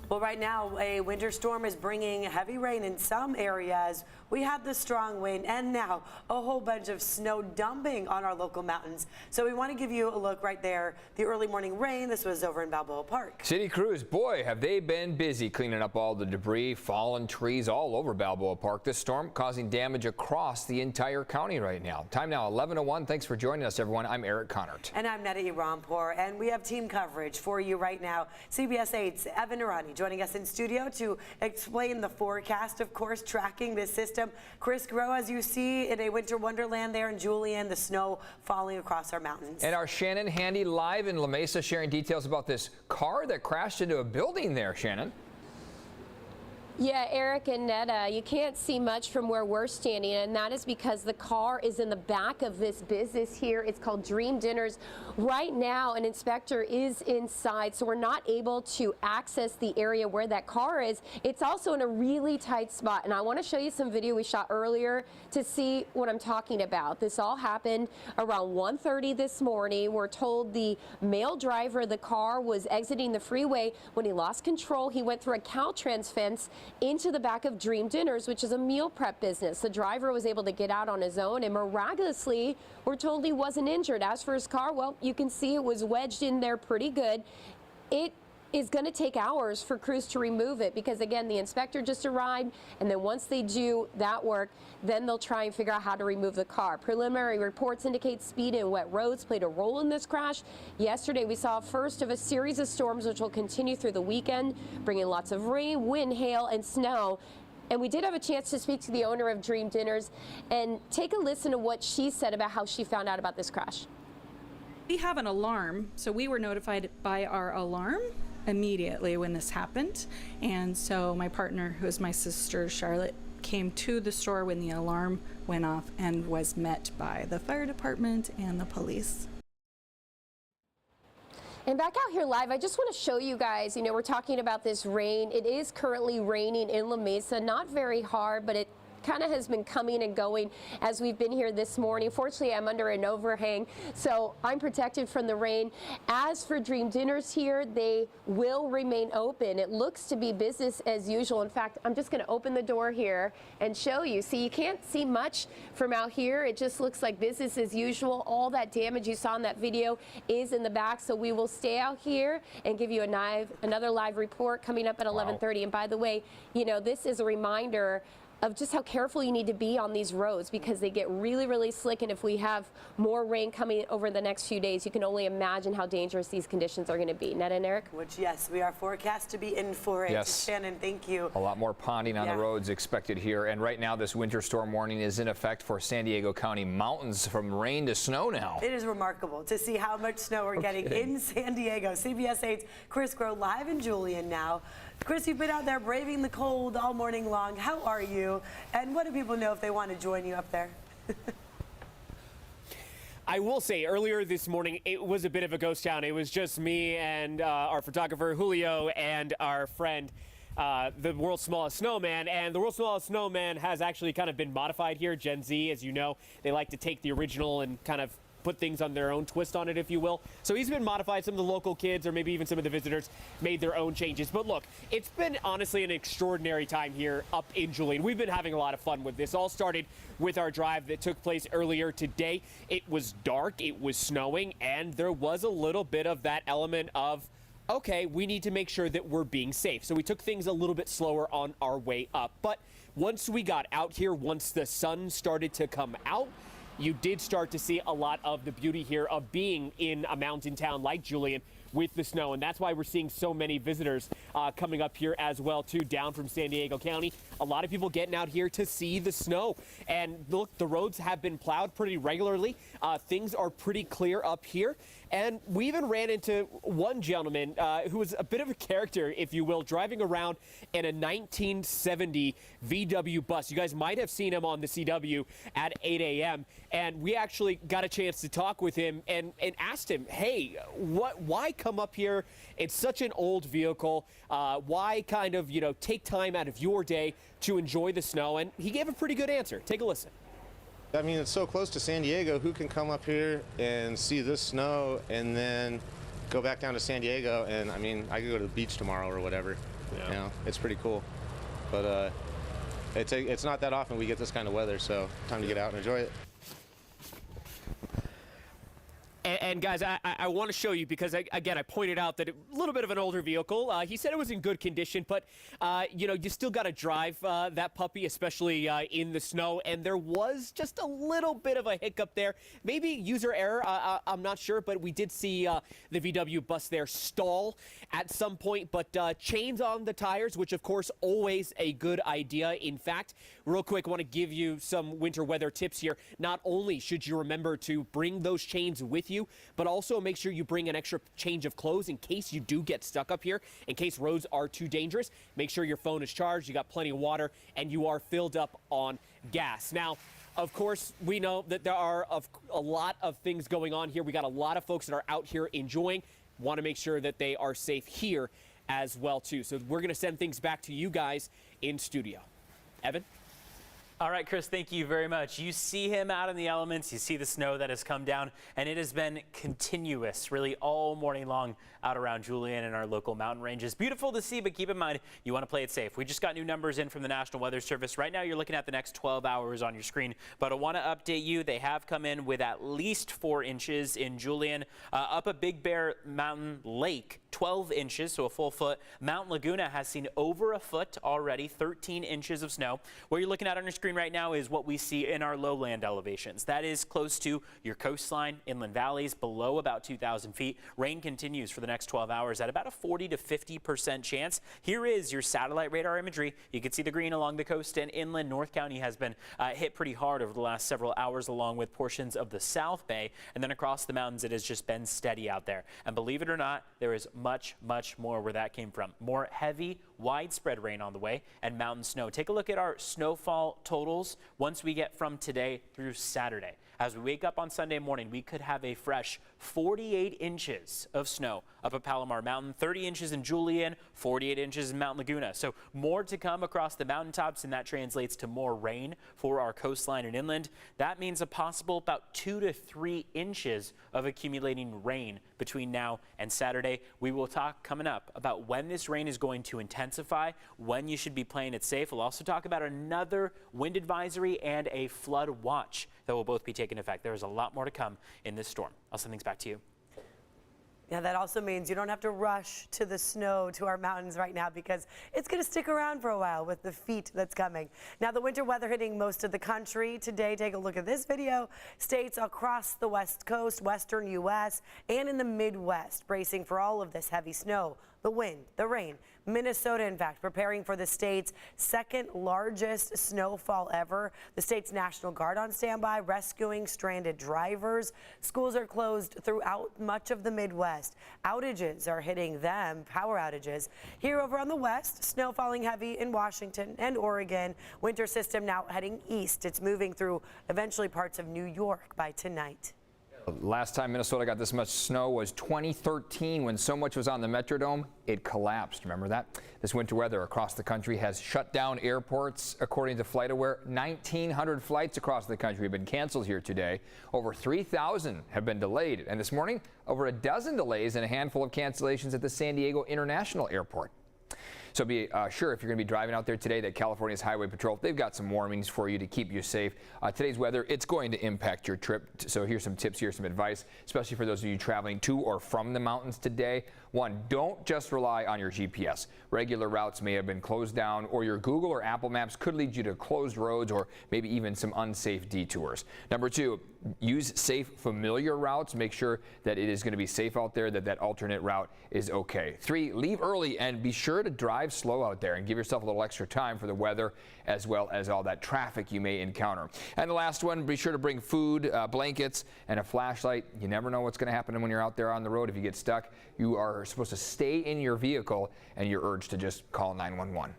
Well, right now, a winter storm is bringing heavy rain in some areas. We had the strong wind and now a whole bunch of snow dumping on our local mountains. So we want to give you a look right there. The early morning rain, this was over in Balboa Park. City crews, boy, have they been busy cleaning up all the debris, fallen trees all over Balboa Park. This storm causing damage across the entire county right now. Time now 11:01. Thanks for joining us, everyone. I'm Eric Connert. And I'm Netta Rampur, and we have team coverage for you right now. CBS 8's Evan Narani joining us in studio to explain the forecast, of course, tracking this system. Chris Grow, as you see in a winter wonderland there in Julian, the snow falling across our mountains. And our Shannon Handy live in La Mesa sharing details about this car that crashed into a building there, Shannon. Yeah, Eric and Netta, you can't see much from where we're standing, and that is because the car is in the back of this business here. It's called Dream Dinners. Right now, an inspector is inside, so we're not able to access the area where that car is. It's also in a really tight spot, and I want to show you some video we shot earlier to see what I'm talking about. This all happened around 1:30 this morning. We're told the male driver of the car was exiting the freeway when he lost control. He went through a Caltrans fence into the back of Dream Dinners, which is a meal prep business. The driver was able to get out on his own, and miraculously, we're told he wasn't injured. As for his car, well, you can see it was wedged in there pretty good. It is going to take hours for crews to remove it because, again, the inspector just arrived, and then once they do that work, then they'll try and figure out how to remove the car. Preliminary reports indicate speed and wet roads played a role in this crash. Yesterday, we saw first of a series of storms which will continue through the weekend, bringing lots of rain, wind, hail, and snow. And we did have a chance to speak to the owner of Dream Dinners and take a listen to what she said about how she found out about this crash. We have an alarm, so we were notified by our alarm immediately when this happened. And so my partner, who is my sister, Charlotte, came to the store when the alarm went off and was met by the fire department and the police. And back out here live, I just want to show you guys, you know, we're talking about this rain. It is currently raining in La Mesa, not very hard, but it kind of has been coming and going as we've been here this morning. Fortunately, I'm under an overhang, so I'm protected from the rain. As for Dream Dinners here, they will remain open. It looks to be business as usual. In fact, I'm just going to open the door here and show you. See, you can't see much from out here. It just looks like business as usual. All that damage you saw in that video is in the back, so we will stay out here and give you another live report coming up at 11:30. And by the way, you know, this is a reminder of just how careful you need to be on these roads because they get really, really slick, and if we have more rain coming over the next few days, you can only imagine how dangerous these conditions are going to be. Netta and Eric? Which, yes, we are forecast to be in for it. Yes. Shannon, thank you. A lot more ponding on the roads expected here, and right now this winter storm warning is in effect for San Diego County mountains from rain to snow now. It is remarkable to see how much snow we're getting in San Diego. CBS 8's Chris Grow live in Julian now. Chris, you've been out there braving the cold all morning long. How are you? And what do people know if they want to join you up there? I will say, earlier this morning, it was a bit of a ghost town. It was just me and our photographer, Julio, and our friend, the world's smallest snowman. And the world's smallest snowman has actually kind of been modified here. Gen Z, as you know, they like to take the original and kind of put things on their own twist on it, if you will. So he's been modified. Some of the local kids, or maybe even some of the visitors, made their own changes. But look, it's been honestly an extraordinary time here up in Julian. We've been having a lot of fun with this. All started with our drive that took place earlier today. It was dark, it was snowing, and there was a little bit of that element of, okay, we need to make sure that we're being safe. So we took things a little bit slower on our way up. But once we got out here, once the sun started to come out, you did start to see a lot of the beauty here of being in a mountain town like Julian with the snow, and that's why we're seeing so many visitors coming up here as well, too, down from San Diego County. A lot of people getting out here to see the snow. And look, the roads have been plowed pretty regularly. Things are pretty clear up here. And we even ran into one gentleman who was a bit of a character, if you will, driving around in a 1970 VW bus. You guys might have seen him on the CW at 8 a.m. And we actually got a chance to talk with him and asked him, hey, why come up here? It's such an old vehicle. Why kind of, you know, take time out of your day to enjoy the snow? And he gave a pretty good answer. Take a listen. I mean, it's so close to San Diego. Who can come up here and see this snow and then go back down to San Diego? And I mean, I could go to the beach tomorrow or whatever. You know, it's pretty cool. But it's not that often we get this kind of weather, so time to get out and enjoy it. And guys, I want to show you because, again, I pointed out that a little bit of an older vehicle. He said it was in good condition, but, you know, you still got to drive that puppy, especially in the snow. And there was just a little bit of a hiccup there. Maybe user error, I'm not sure, but we did see the VW bus there stall at some point. But chains on the tires, which, of course, always a good idea. In fact, real quick, I want to give you some winter weather tips here. Not only should you remember to bring those chains with you, but also make sure you bring an extra change of clothes in case you do get stuck up here, in case roads are too dangerous. Make sure your phone is charged, you got plenty of water, and you are filled up on gas. Now, of course, we know that there are a lot of things going on here. We got a lot of folks that are out here enjoying. Want to make sure that they are safe here as well, too. So we're going to send things back to you guys in studio. Evan? All right, Chris, thank you very much. You see him out in the elements. You see the snow that has come down, and it has been continuous really all morning long out around Julian and our local mountain ranges. Beautiful to see, but keep in mind, you want to play it safe. We just got new numbers in from the National Weather Service. Right now, you're looking at the next 12 hours on your screen, but I want to update you. They have come in with at least 4 inches in Julian. Up at Big Bear Mountain Lake, 12 inches, so a full foot. Mount Laguna has seen over a foot already, 13 inches of snow. What you're looking at on your screen right now is what we see in our lowland elevations. That is close to your coastline, inland valleys, below about 2,000 feet. Rain continues for the next 12 hours at about a 40 to 50% chance. Here is your satellite radar imagery. You can see the green along the coast and inland. North County has been hit pretty hard over the last several hours, along with portions of the South Bay. And then across the mountains, it has just been steady out there. And believe it or not, there is much more where that came from. More heavy, widespread rain on the way and mountain snow. Take a look at our snowfall totals once we get from today through Saturday. As we wake up on Sunday morning, we could have a fresh 48 inches of snow up at Palomar Mountain, 30 inches in Julian, 48 inches in Mount Laguna. So more to come across the mountaintops, and that translates to more rain for our coastline and inland. That means a possible about 2 to 3 inches of accumulating rain between now and Saturday. We will talk coming up about when this rain is going to intensify, when you should be playing it safe. We'll also talk about another wind advisory and a flood watch that will both be taking effect. There is a lot more to come in this storm. I'll send things back to you. Yeah, that also means you don't have to rush to the snow, to our mountains right now, because it's going to stick around for a while with the feet that's coming. Now, the winter weather hitting most of the country today. Take a look at this video. States across the West Coast, western U.S., and in the Midwest bracing for all of this heavy snow, the wind, the rain. Minnesota, in fact, preparing for the state's second largest snowfall ever. The state's National Guard on standby, rescuing stranded drivers. Schools are closed throughout much of the Midwest. Outages are hitting them, power outages. Here over on the west, snow falling heavy in Washington and Oregon. Winter system now heading east. It's moving through eventually parts of New York by tonight. Last time Minnesota got this much snow was 2013 when so much was on the Metrodome, it collapsed. Remember that? This winter weather across the country has shut down airports. According to FlightAware, 1,900 flights across the country have been canceled here today. Over 3,000 have been delayed. And this morning, over a dozen delays and a handful of cancellations at the San Diego International Airport. So be sure if you're going to be driving out there today that California's Highway Patrol, they've got some warnings for you to keep you safe. Today's weather, it's going to impact your trip. So here's some tips, here's some advice, especially for those of you traveling to or from the mountains today. One, don't just rely on your GPS. Regular routes may have been closed down, or your Google or Apple Maps could lead you to closed roads or maybe even some unsafe detours. Number two, use safe, familiar routes. Make sure that it is going to be safe out there, that alternate route is okay. Three, leave early and be sure to drive slow out there and give yourself a little extra time for the weather as well as all that traffic you may encounter. And the last one, be sure to bring food, blankets, and a flashlight. You never know what's going to happen when you're out there on the road. If you get stuck, you are supposed to stay in your vehicle, and you're urged to just call 911.